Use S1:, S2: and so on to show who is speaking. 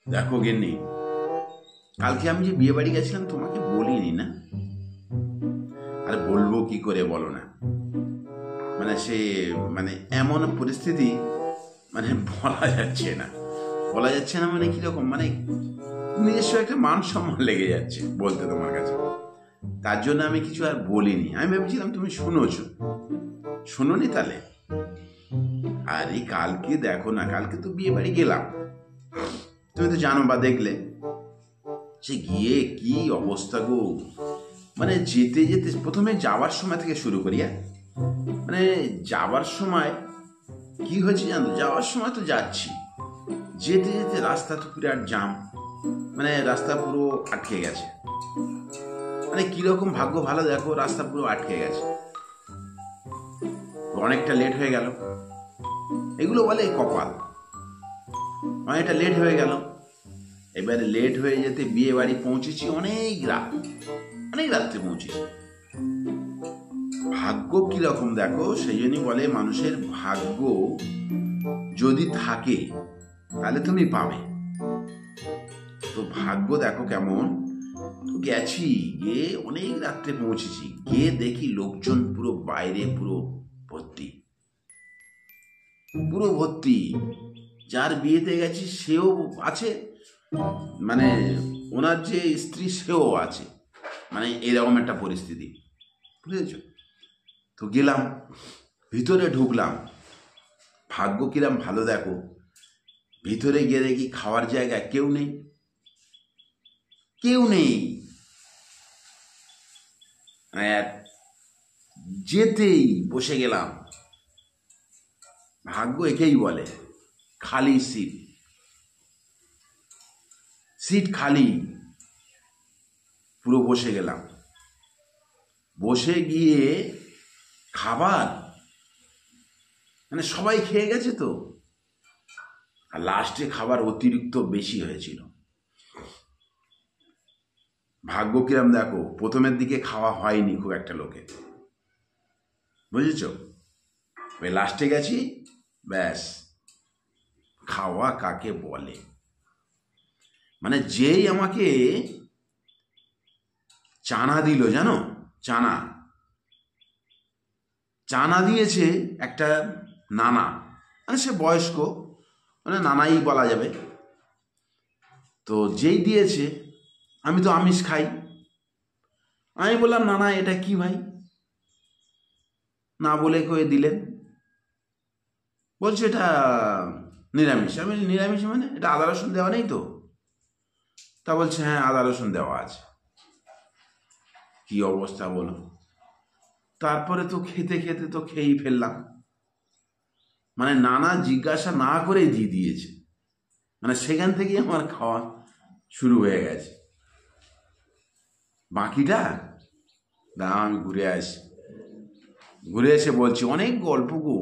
S1: দেখো গিন্নি, কালকে আমি যে বিয়ে বাড়ি গেছিলাম তোমাকে বলিনি না? আর বলবো কি করে বলো না? মানে সে মানে এমন পরিস্থিতি, মানে বলা যাচ্ছে না। বলা যাচ্ছে না মানে কিরকম, মানে নিজস্ব একটা মান সম্মান লেগে যাচ্ছে বলতে তোমার কাছে। তার জন্য আমি কিছু আর বলিনি। আমি ভেবেছিলাম তুমি শুনোছো, শুনোনি তাহলে? আরে কালকে দেখো না, কালকে তো বিয়ে বাড়ি গেলাম, তুমি তো জানো বা দেখলে। সে গিয়ে কি অবস্থা গো! মানে যেতে যেতে প্রথমে যাওয়ার সময় থেকে শুরু করি। মানে যাওয়ার সময় কি হয়েছে জানো? যাওয়ার সময় তো যাচ্ছি, যেতে যেতে রাস্তা তো বিরাট জাম, মানে রাস্তা পুরো আটকে গেছে। মানে কিরকম ভাগ্য ভালো দেখো, রাস্তা পুরো আটকে গেছে, অনেকটা লেট হয়ে গেল। এগুলো বলে কপাল। অনেকটা লেট হয়ে গেল। এবারে লেট হয়ে যেতে বিয়ে বাড়ি পৌঁছেছি অনেক রাত, অনেক রাত্রে পৌঁছেছি। ভাগ্য কিরকম দেখো, সেই জন্যই বলে মানুষের ভাগ্য যদি থাকে তাহলে তুমি পাবে। তো ভাগ্য দেখো কেমন। তো গেছি, গিয়ে অনেক রাত্রে পৌঁছেছি, গিয়ে দেখি লোকজন পুরো বাইরে পুরো ভর্তি, পুরো ভর্তি। যার বিয়েতে গেছি সেও আছে, মানে ওনার যে স্ত্রী সেও আছে, মানে এরকম একটা পরিস্থিতি, বুঝেছ? তো গেলাম, ভিতরে ঢুকলাম। ভাগ্য কিরাম ভালো দেখো, ভিতরে গিয়ে দেখি খাওয়ার জায়গায় কেউ নেই, কেউ নেই। আর যেতেই বসে গেলাম। ভাগ্য একেই বলে, খালি সিট, সিট খালি। পুরো বসে গেলাম। বসে গিয়ে খাবার, মানে সবাই খেয়ে গেছে তো, আর লাস্টে খাবার অতিরিক্ত বেশি হয়েছিল। ভাগ্য কিরাম দেখো, প্রথমের দিকে খাওয়া হয়নি খুব একটা লোকের, বুঝেছ? ওই লাস্টে গেছি, ব্যাস। খাওয়া কাকে বলে, মানে যেই আমাকে চানা দিল, জানো, চানা, চানা দিয়েছে একটা নানা, মানে সে বয়স্ক, মানে নানাই বলা যাবে। তো যেই দিয়েছে, আমি তো আমিষ খাই, আমি বললাম নানা এটা কি ভাই? না বলে কয়ে দিলেন, বলছে এটা নিরামিষ। আমি বলি, নিরামিষ মানে এটা আদা রসুন দেওয়া নেই তো? তা বলছে হ্যাঁ আদা রসুন দেওয়া আছে। কি অবস্থা বলো! তারপরে তো খেতে খেতে তো খেয়েই ফেললাম, মানে নানা জিজ্ঞাসা না করেই দিয়ে দিয়েছে। মানে সেখান থেকেই আমার খাওয়া শুরু হয়ে গেছে। বাকিটা দাঁড়াও আমি ঘুরে আসি, ঘুরে এসে বলছি। অনেক গল্প গো,